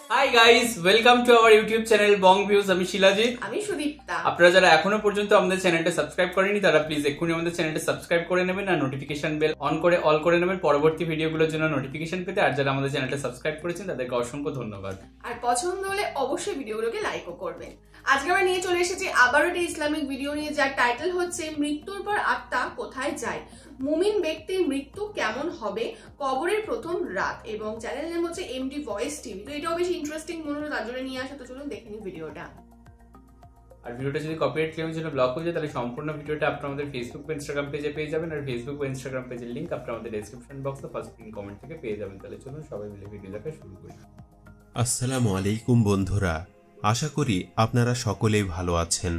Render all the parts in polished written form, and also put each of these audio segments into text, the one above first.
Hi guys, welcome to our YouTube channel Bong views. আমি শিলাজিৎ, আমি সুদীপ্তা। আপনারা যারা এখনো পর্যন্ত আমাদের চ্যানেলটা সাবস্ক্রাইব করেনি তারা প্লিজ এক্ষুনি আমাদের চ্যানেলটা সাবস্ক্রাইব করে নেবেন আর নোটিফিকেশন বেল অন করে অল করে নেবেন পরবর্তী ভিডিওগুলোর জন্য নোটিফিকেশন পেতে। আর যারা আমাদের চ্যানেলটা সাবস্ক্রাইব করেছেন তাদেরকে অসংখ্য ধন্যবাদ। আর পছন্দ হলে অবশ্যই ভিডিওগুলোকে লাইকও করবেন। আজকে আমরা নিয়ে চলে এসেছি আবার একটা ইসলামিক ভিডিও নিয়ে, যার টাইটেল হচ্ছে মৃত্যুর পর আত্মা কোথায় যায়, মুমিন ব্যক্তির মৃত্যু কেমন হবে, কবরের প্রথম রাত, এবং চ্যানেল নেম হচ্ছে এমডি ভয়েস টিভি। তো এটাও বেশ ইন্টারেস্টিং মনে হলো, তার জন্য নিয়ে আসা। তো চলুন দেখে নিই ভিডিওটা। আর ভিডিওটা যদি কপিরাইট ক্লেমের জন্য ব্লক হয়ে যায় তাহলে সম্পূর্ণ ভিডিওটা আপনারা আমাদের ফেসবুক বা ইনস্টাগ্রাম পেজে পেয়ে যাবেন। আর ফেসবুক বা ইনস্টাগ্রাম পেজের লিংক আপনারা আমাদের ডেসক্রিপশন বক্সে ফার্স্ট পিন কমেন্ট থেকে পেয়ে যাবেন। তাহলে চলুন সবাই মিলে ভিডিও দেখা শুরু করি। আসসালামু আলাইকুম বন্ধুরা, আশা করি আপনারা সকলেই ভালো আছেন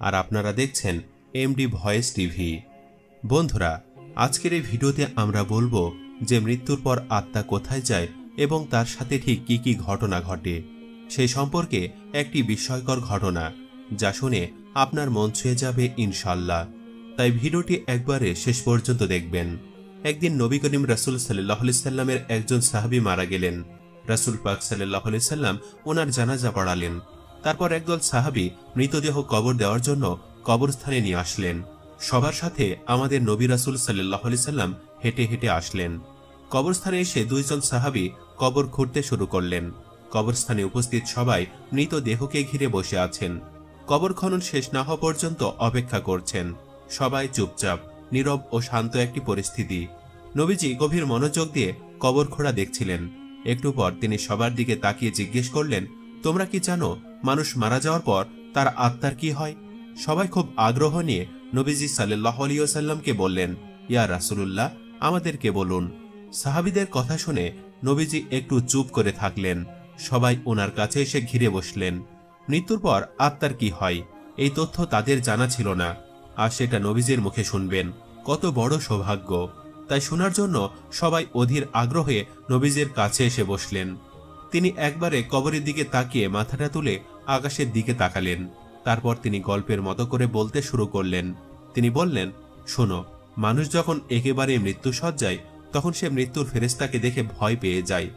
আর আপনারা দেখছেন এমডি ভয়েস টিভি। বন্ধুরা, আজকের এই ভিডিওতে আমরা বলবো যে মৃত্যুর পর আত্মা কোথায় যায় এবং তার সাথে ঠিক কি কি ঘটনা ঘটে সেই সম্পর্কে একটি বিস্ময়কর ঘটনা, যা শুনে আপনার মন ছুঁয়ে যাবে ইনশাল্লাহ। তাই ভিডিওটি একবারে শেষ পর্যন্ত দেখবেন। একদিন নবী করিম রাসূল সাল্লাল্লাহু আলাইহি সাল্লামের একজন সাহাবী মারা গেলেন। রাসূল পাক সাল্লাল্লাহু আলাইহি সাল্লাম ওনার জানাজা পড়ালেন। তারপর একদল সাহাবী মৃতদেহ কবর দেওয়ার জন্য কবরস্থানে নিয়ে আসলেন। সবার সাথে আমাদের নবী রাসূল সাল্লাল্লাহু আলাইহি সাল্লাম হেঁটে হেঁটে আসলেন। কবরস্থানে এসে দুইজন সাহাবী কবর খুঁড়তে শুরু করলেন। কবরস্থানে উপস্থিত সবাই মৃতদেহকে ঘিরে বসে আছেন। কবর খনন শেষ না হওয়া পর্যন্ত অপেক্ষা করছেন। সবাই চুপচাপ, নীরব ও শান্ত একটি পরিস্থিতি। নবীজি গভীর মনোযোগ দিয়ে কবর খোঁড়া দেখছিলেন। একটু পর তিনি সবার দিকে তাকিয়ে জিজ্ঞেস করলেন, তোমরা কি জানো মানুষ মারা যাওয়ার পর তার আত্মার কি হয়? সবাই খুব আগ্রহ নিয়ে নবীজি সাল্লাল্লাহু আলাইহি ওয়াসাল্লামকে বললেন, ইয়া রাসূলুল্লাহ, আমাদেরকে বলুন। সাহাবীদের কথা শুনে নবীজি একটু চুপ করে থাকলেন। সবাই ওনার কাছে এসে ঘিরে বসলেন। মৃত্যুর পর আত্মার কি হয় এই তথ্য তাদের জানা ছিল না, আর সেটা নবীজির মুখে শুনবেন কত বড় সৌভাগ্য। তাই শোনার জন্য সবাই অধীর আগ্রহে নবীজির কাছে এসে বসলেন। তিনি একবারে কবরের দিকে তাকিয়ে মাথাটা তুলে আকাশের দিকে তাকালেন। তারপর তিনি গল্পের মতো করে বলতে শুরু করলেন। তিনি বললেন, শোনো, মানুষ যখন একেবারে মৃত্যুসজ্জায় তখন সে মৃত্যুর ফেরেশতাকে দেখে ভয় পেয়ে যায়,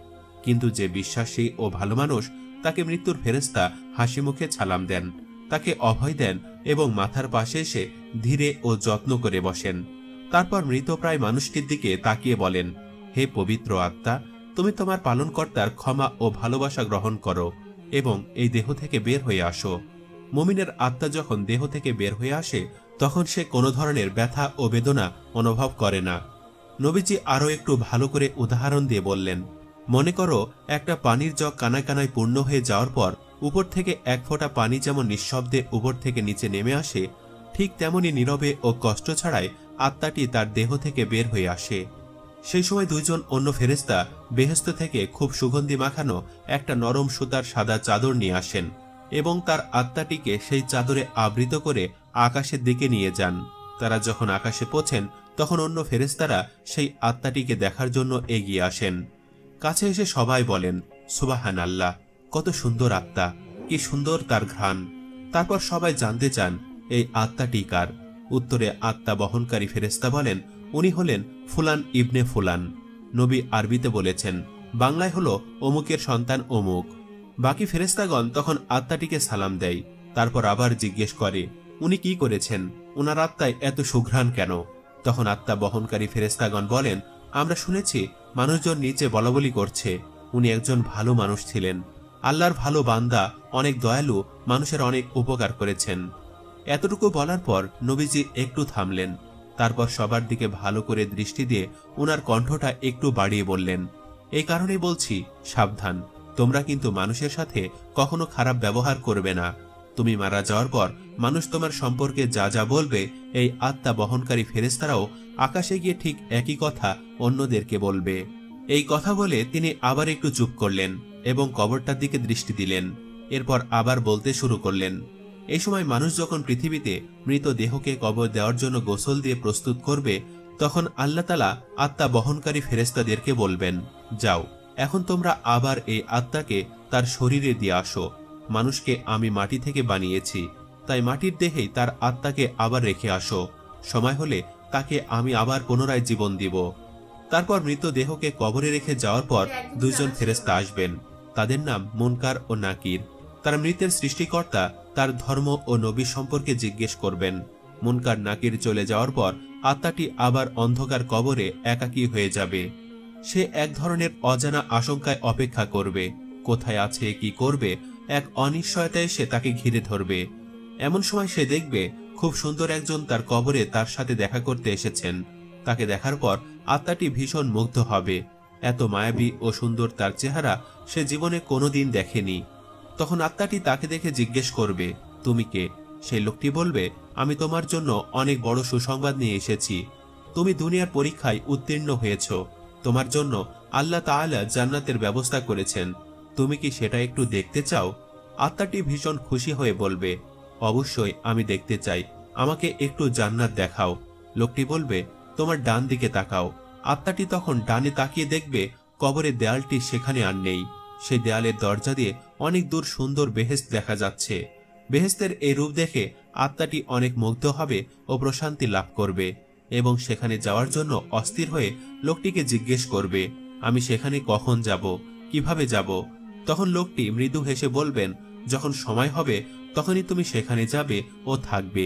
কিন্তু যে বিশ্বাসী ও ভালো মানুষ তাকে মৃত্যুর ফেরেশতা হাসি মুখে সালাম দেন, তাকে অভয় দেন এবং মাথার পাশে এসে ধীরে ও যত্ন করে বসেন। তারপর মৃতপ্রায় মানুষটির দিকে তাকিয়ে বলেন, হে পবিত্র আত্মা, তুমি তোমার পালনকর্তার ক্ষমা ও ভালোবাসা গ্রহণ করো এবং এই দেহ থেকে বের হয়ে আসো। মুমিনের আত্মা যখন দেহ থেকে বের হয়ে আসে তখন সে কোনো ধরনের ব্যথা ও বেদনা অনুভব করে না। নবীজি আরও একটু ভালো করে উদাহরণ দিয়ে বললেন, মনে করো একটা পানির জগ কানায় কানায় পূর্ণ হয়ে যাওয়ার পর উপর থেকে এক ফোঁটা পানি যেমন নিঃশব্দে উপর থেকে নিচে নেমে আসে, ঠিক তেমনি নীরবে ও কষ্ট ছাড়াই আত্মাটি তার দেহ থেকে বের হয়ে আসে। সেই সময় দুইজন অন্য ফেরেশতা বেহেশত থেকে খুব সুগন্ধি মাখানো একটা নরম সুতার সাদা চাদর নিয়ে আসেন এবং তার আত্মাটিকে সেই চাদরে আবৃত করে আকাশের দিকে নিয়ে যান। তারা যখন আকাশে পৌঁছেন তখন অন্য ফেরেশতারা সেই আত্মাটিকে দেখার জন্য এগিয়ে আসেন। কাছে এসে সবাই বলেন, সুবহানাল্লাহ, কত সুন্দর আত্মা, কি সুন্দর তার ঘ্রাণ। তারপর সবাই জানতে চান এই আত্মাটি কার। উত্তরে আত্মা বহনকারী ফেরেশতা বলেন, উনি হলেন ফুলান ইবনে ফুলান। নবী আরবিতে বলেছেন, বাংলায় হলো অমুকের সন্তান অমুক। বাকি ফেরেশতাগণ তখন আত্মাটিকে সালাম দেয়। তারপর আবার জিজ্ঞেস করে, উনি কি করেছেন, উনার আত্মায় এত সুঘ্রাণ কেন? তখন আত্মা বহনকারী ফেরেশতাগণ বলেন, আমরা শুনেছি মানুষজন নিচে বলাবলি করছে উনি একজন ভালো মানুষ ছিলেন, আল্লাহর ভালো বান্দা, অনেক দয়ালু, মানুষের অনেক উপকার করেছেন। এতটুকু বলার পর নবীজি একটু থামলেন। তারপর সবার দিকে ভালো করে দৃষ্টি দিয়ে ওনার কণ্ঠটা একটু বাড়িয়ে বললেন, এই কারণেই বলছি, সাবধান, তোমরা কিন্তু মানুষের সাথে কখনো খারাপ ব্যবহার করবে না। তুমি মারা যাওয়ার পর মানুষ তোমার সম্পর্কে যা যা বলবে এই আত্মা বহনকারী ফেরেশতারাও আকাশে গিয়ে ঠিক একই কথা অন্যদেরকে বলবে। এই কথা বলে তিনি আবার একটু চুপ করলেন এবং কবরটার দিকে দৃষ্টি দিলেন। এরপর আবার বলতে শুরু করলেন, এই সময় মানুষ যখন পৃথিবীতে মৃত দেহকে কবর দেওয়ার জন্য গোসল দিয়ে প্রস্তুত করবে তখন আল্লাহ তাআলা আত্মা বহনকারী ফেরেশতাদেরকে বলবেন, যাও, এখন তোমরা আবার এই আত্মাকে তার শরীরে দিয়ে আসো। মানুষকে আমি মাটি থেকে বানিয়েছি, তাই মাটির দেহেই তার আত্মাকে আবার রেখে আসো। সময় হলে তাকে আমি আবার পুনরায় জীবন দিব। তারপর মৃতদেহকে কবরে রেখে যাওয়ার পর দুইজন ফেরেশতা আসবেন। তাদের নাম মুনকার ও নাকির। তারা মৃতের সৃষ্টিকর্তা তার ধর্ম ও নবী সম্পর্কে জিজ্ঞেস করবেন। মুনকার নাকির চলে যাওয়ার পর আত্মাটি আবার অন্ধকার কবরে একাকী হয়ে যাবে। সে এক ধরনের অজানা আশঙ্কায় অপেক্ষা করবে। কোথায় আছে, কি করবে, এক অনিশ্চয়তা এসে তাকে ঘিরে ধরবে। এমন সময় সে দেখবে খুব সুন্দর একজন তার কবরে তার সাথে দেখা করতে এসেছেন। তাকে দেখার পর আত্মাটি ভীষণ মুগ্ধ হবে। এত মায়াবী ও সুন্দর তার চেহারা সে জীবনে কোনোদিন দেখেনি। তখন আত্মাটি তাকে দেখে জিজ্ঞেস করবে, তুমি কে? সেই লোকটি বলবে, আমি তোমার জন্য অনেক বড় সুসংবাদ নিয়ে এসেছি। তুমি দুনিয়ার পরীক্ষায় উত্তীর্ণ হয়েছ। তোমার জন্য আল্লাহ তাআলা জান্নাতের ব্যবস্থা করেছেন। তুমি কি সেটা একটু দেখতে চাও? আত্মাটি ভীষণ খুশি হয়ে বলবে, অবশ্যই আমি দেখতে চাই, আমাকে একটু জান্নাত দেখাও। লোকটি বলবে, তোমার ডান দিকে তাকাও। আত্মাটি তখন ডানে তাকিয়ে দেখবে কবরের দেয়ালটি সেখানে আর নেই। সেই দেয়ালের দরজা দিয়ে অনেক দূর সুন্দর বেহেশত দেখা যাচ্ছে। বেহেশতের এই রূপ দেখে আত্মাটি অনেক মুগ্ধ হবে ও প্রশান্তি লাভ করবে এবং সেখানে যাওয়ার জন্য অস্থির হয়ে লোকটিকে জিজ্ঞেস করবে, আমি সেখানে কখন যাব, কিভাবে যাব? তখন লোকটি মৃদু হেসে বলবেন, যখন সময় হবে তখনই তুমি সেখানে যাবে ও থাকবে।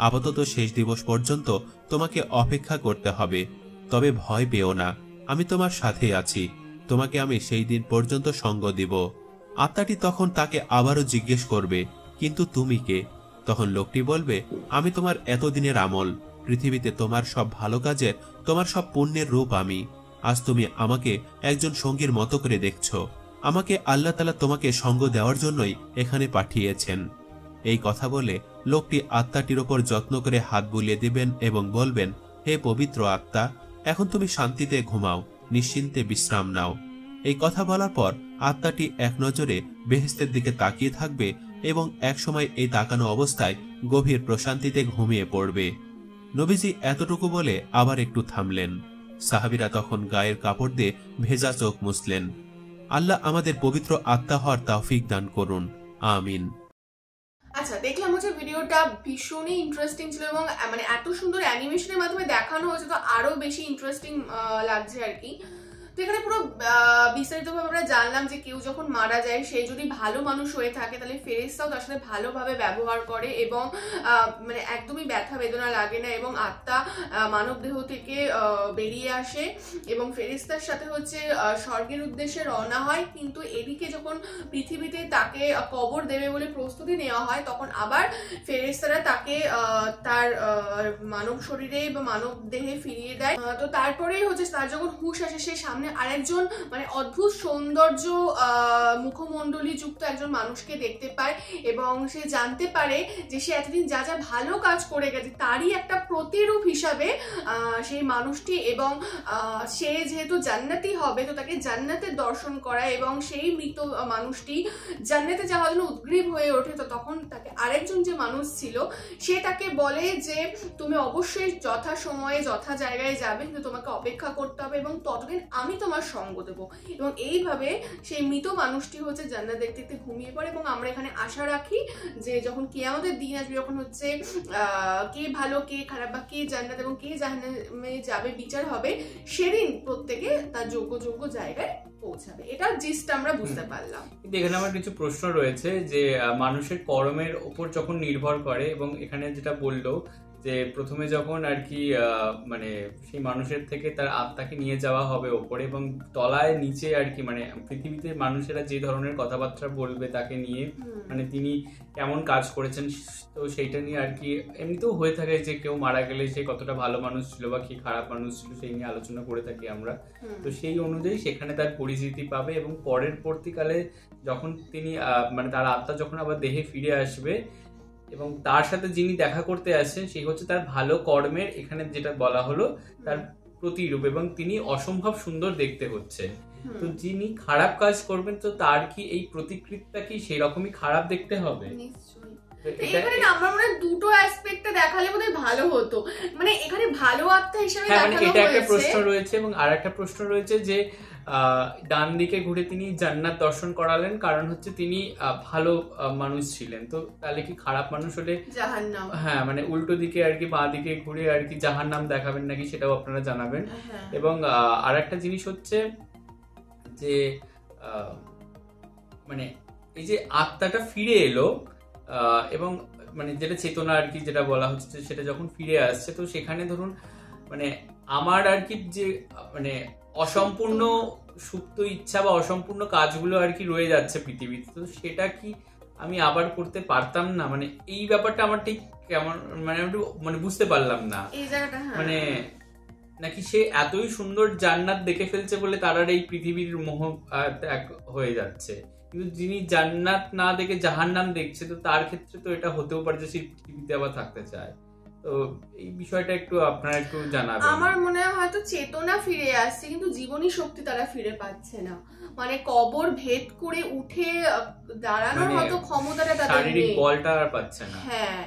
আপাতত শেষ দিবস পর্যন্ত তোমাকে অপেক্ষা করতে হবে। তবে ভয় পেও না, আমি তোমার সাথে আছি। তোমাকে আমি সেই দিন পর্যন্ত সঙ্গ দিব। আত্মাটি তখন তাকে আবারও জিজ্ঞেস করবে, কিন্তু তুমি কে? তখন লোকটি বলবে, আমি তোমার এতদিনের আমল। পৃথিবীতে তোমার সব ভালো কাজের, তোমার সব পুণ্যের রূপ আমি। আজ তুমি আমাকে একজন সঙ্গীর মতো করে দেখছো। আমাকে আল্লাহ তাআলা তোমাকে সঙ্গ দেওয়ার জন্যই এখানে পাঠিয়েছেন। এই কথা বলে লোকটি আত্মাটির ওপর যত্ন করে হাত বুলিয়ে দিবেন এবং বলবেন, হে পবিত্র আত্মা, এখন তুমি শান্তিতে ঘুমাও, নিশ্চিন্তে বিশ্রাম নাও। এই কথা বলার পর আত্মাটি এক নজরে বেহেশতের দিকে তাকিয়ে থাকবে এবং একসময় এই তাকানো অবস্থায় গভীর প্রশান্তিতে ঘুমিয়ে পড়বে। নবীজি এতটুকু বলে আবার একটু থামলেন। সাহাবীরা তখন গায়ের কাপড় দিয়ে ভেজা চোখ মুছলেন। আল্লাহ আমাদের পবিত্র আত্মা হওয়ার তৌফিক দান করুন, আমিন। আচ্ছা, দেখলাম হচ্ছে ভিডিওটা ভীষণই ইন্টারেস্টিং ছিল এবং মানে এত সুন্দর অ্যানিমেশনের মাধ্যমে দেখানো হয়েছে, তো আরো বেশি ইন্টারেস্টিং লাগছে আর কি। তো এখানে পুরো বিস্তারিতভাবে আমরা জানলাম যে কেউ যখন মারা যায়, সে যদি ভালো মানুষ হয়ে থাকে তাহলে ফেরেশতাও তার সাথে ভালোভাবে ব্যবহার করে এবং মানে একদমই ব্যথা বেদনা লাগে না এবং আত্মা মানব দেহ থেকে বেরিয়ে আসে এবং ফেরেশতার সাথে হচ্ছে স্বর্গের উদ্দেশ্যে রওনা হয়। কিন্তু এদিকে যখন পৃথিবীতে তাকে কবর দেবে বলে প্রস্তুতি নেওয়া হয়, তখন আবার ফেরেশতারা তাকে তার মানব শরীরে বা মানব দেহে ফিরিয়ে দেয়। তো তারপরেই হচ্ছে তার যখন হুঁশ আসে, সে সামনে আরেকজন মানে অদ্ভুত সৌন্দর্য মুখমণ্ডলী যুক্ত একজন মানুষকে দেখতে পায় এবং সে জানতে পারে যে সে এতদিন যা যা ভালো কাজ করে গেছে তারই একটা প্রতিরূপ হিসাবে সেই মানুষটি, এবং সে যেহেতু জান্নাতি হবে তো তাকে জান্নাতের দর্শন করায় এবং সেই মৃত মানুষটি জান্নাতে যাওয়ার জন্য উদ্গ্রীব হয়ে ওঠে। তো তখন তাকে আরেকজন যে মানুষ ছিল সে তাকে বলে যে তুমি অবশ্যই যথা সময়ে যথা জায়গায় যাবে, কিন্তু তোমাকে অপেক্ষা করতে হবে এবং ততদিন আমি তোমার সঙ্গ দেবো। এবং এইভাবে সেই মৃত মানুষটি হচ্ছে জান্নাত দেখতে দেখতে ঘুমিয়ে পড়ে এবং আমরা এখানে আশা রাখি যে যখন কিয়ামতের দিন আসবে, যখন হচ্ছে কে ভালো কে খারাপ বা কে জান্নাত এবং কে জাহান্নামে যাবে বিচার হবে, সেদিন প্রত্যেকে তার যোগ্য জায়গায় পৌঁছাবে। এটা জিস্ট আমরা বুঝতে পারলাম। কিন্তু এখানে আমার কিছু প্রশ্ন রয়েছে যে মানুষের কর্মের উপর যখন নির্ভর করে, এবং এখানে যেটা বললো যে প্রথমে যখন আর কি মানে সেই মানুষের থেকে তার আত্মাকে নিয়ে যাওয়া হবে ওপরে এবং তলায় নিচে আর কি মানে পৃথিবীতে মানুষেরা যে ধরনের কথাবার্তা বলবে তাকে নিয়ে, মানে তিনি কেমন কাজ করেছেন, তো সেইটা নিয়ে আর কি এমনিতেও হয়ে থাকে যে কেউ মারা গেলে সে কতটা ভালো মানুষ ছিল বা কি খারাপ মানুষ ছিল সেই নিয়ে আলোচনা করে থাকি আমরা। তো সেই অনুযায়ী সেখানে তার পরিচিতি পাবে এবং পরবর্তীকালে যখন তিনি মানে তার আত্মা যখন আবার দেহে ফিরে আসবে এবং তার সাথে যিনি দেখা করতে আসছেন সেই হচ্ছে তার ভালো কর্মের, এখানে যেটা বলা হলো তার প্রতিরূপ, এবং তিনি অসম্ভব সুন্দর দেখতে হচ্ছে। তো যিনি খারাপ কাজ করবেন তো তার কি এই প্রতিকৃতিটা কি সেই রকমই খারাপ দেখতে হবে? এখানে আমরা মনে হয় দুটো অ্যাসপেক্টে দেখালে বোধহয় ভালো হতো, মানে এখানে ভালো আত্মা হিসেবে দেখানো হয়েছে। এটা একটা প্রশ্ন রয়েছে এবং আরেকটা প্রশ্ন রয়েছে যে ডান দিকে ঘুরে তিনি জান্নাত দর্শন করালেন, কারণ হচ্ছে তিনি ভালো মানুষ ছিলেন, তো তাহলে কি খারাপ মানুষ হলে জাহান্নাম? হ্যাঁ, মানে উল্টো দিকে আর কি বাঁ দিকে ঘুরে আর কি জাহান্নাম দেখাবেন নাকি সেটাও আপনারা জানাবেন। এবং আরেকটা জিনিস হচ্ছে যে মানে এই যে আত্মাটা ফিরে এলো এবং মানে যেটা চেতনা আর কি যেটা বলা হচ্ছে সেটা যখন ফিরে আসছে, তো সেখানে ধরুন মানে আমার আর কি যে মানে অসম্পূর্ণ সুপ্ত ইচ্ছা বা অসম্পূর্ণ কাজগুলো আর কি রয়ে যাচ্ছে পৃথিবীতে, তো সেটা কি আমি আবার করতে পারতাম না? মানে এই ব্যাপারটা আমার ঠিক কেমন মানে একটু মানে বুঝতে পারলাম না। মানে নাকি সে এতই সুন্দর জান্নাত দেখে ফেলছে বলে তার আর এই পৃথিবীর মোহ ত্যাগ হয়ে যাচ্ছে, কিন্তু যিনি জান্নাত না দেখে জাহান্নাম দেখছে, তো তার ক্ষেত্রে তো এটা হতেও পারে যে সে পৃথিবীতে আবার থাকতে চায়। তো এই বিষয়টা একটু আপনারা একটু জানাবেন। আমার মনে হয় হয়তো চেতনা ফিরে আসছে কিন্তু জীবনী শক্তি তারা ফিরে পাচ্ছে না, মানে কবর ভেদ করে উঠে দাঁড়ানোর মতো ক্ষমতাটা তাদের শারীরিক বলটা আর পাচ্ছে না। হ্যাঁ,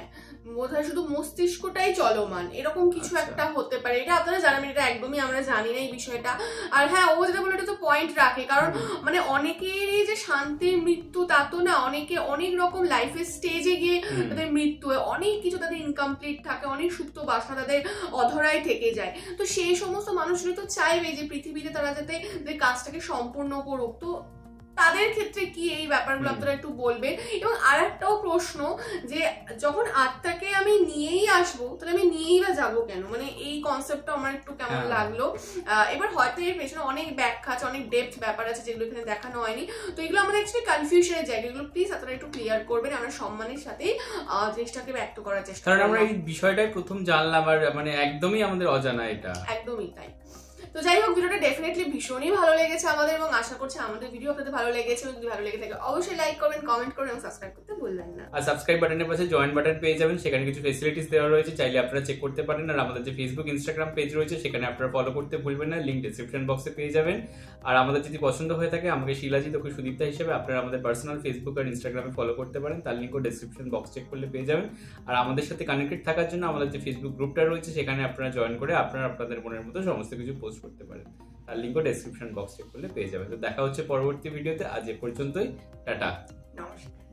বোধহয় শুধু মস্তিষ্কটাই চলমান, এরকম কিছু একটা হতে পারে। এটা আপনারা জানাবেন, এটা একদমই আমরা জানি না এই বিষয়টা। আর হ্যাঁ, ও যেটা বলে এটা তো পয়েন্ট রাখে, কারণ মানে অনেকেরই যে শান্তির মৃত্যু তা তো না, অনেকে অনেক রকম লাইফের স্টেজে গিয়ে তাদের মৃত্যু হয়, অনেক কিছু তাদের ইনকমপ্লিট থাকে, অনেক সুপ্ত বাসনা তাদের অধরাই থেকে যায়। তো সেই সমস্ত মানুষরা তো চাইবে যে পৃথিবীতে তারা যাতে কাজটাকে সম্পূর্ণ করুক। তো তাদের ক্ষেত্রে কি এই ব্যাপারগুলো আপনারা একটু বলবেন। এবং আর একটাও প্রশ্ন, যে যখন আত্মাকে আমি নিয়েই আসবো তাহলে আমি নিয়েই বা যাবো কেন, মানে এই কনসেপ্টটা আমার একটু কেমন লাগলো। এবার হয়তো এর পেছনে অনেক ব্যাখ্যা আছে, অনেক ডেপথ ব্যাপার আছে যেগুলো এখানে দেখানো হয়নি, তো এগুলো আমাদের অ্যাকচুয়ালি কনফিউশনের জায়গা, এগুলো প্লিজ আপনারা একটু ক্লিয়ার করবেন। আমরা সম্মানের সাথে জিনিসটাকে ব্যক্ত করার চেষ্টা করি, কারণ আমরা এই বিষয়টাই প্রথম জানলাম আর মানে একদমই আমাদের অজানা এটা। একদমই তাই। তো যাই হোক, ভিডিওটা ডেফিনেটলি ভীষণই ভালো লেগেছে আমাদের, এবং আশা করছি আমাদের ভিডিও আপনাদের ভালো লেগেছে। যদি ভালো লেগে থাকে অবশ্যই লাইক করবেন, কমেন্ট করবেন এবং সাবস্ক্রাইব করতে ভুলবেন না। আর সাবস্ক্রাইব বাটনের পাশে জয়েন বাটন পেয়ে যাবেন, সেখানে কিছু ফেসিলিটিস দেওয়া রয়েছে, চাইলে আপনারা চেক করতে পারেন। আর আমাদের যে ফেসবুক ইনস্টাগ্রাম পেজ রয়েছে সেখানে আপনারা ফলো করতে ভুলবেন না, লিঙ্ক ডেসক্রিপশন বক্সে পেয়ে যাবেন। আর আমাদের যদি পছন্দ হয়ে থাকে আমাকে শিলাজিৎ ওকে সুদীপ্তা হিসেবে আপনারা আমাদের পার্সোনাল ফেসবুক আর ইনস্টাগ্রামে ফলো করতে পারেন, তার লিঙ্কও ডেসক্রিপশন বক্স চেক করলে পেয়ে যাবেন। আর আমাদের সাথে কানেক্টেড থাকার জন্য আমাদের যে ফেসবুক গ্রুপটা রয়েছে সেখানে আপনারা জয়েন করে আপনারা আপনাদের মনের মতো সমস্ত কিছু পোস্ট করতে পারেন, তার লিঙ্কও ডেসক্রিপশন বক্স চেক করলে পেয়ে যাবেন। তো দেখা হচ্ছে পরবর্তী ভিডিওতে, আজ এ পর্যন্তই, টাটা, নমস্কার।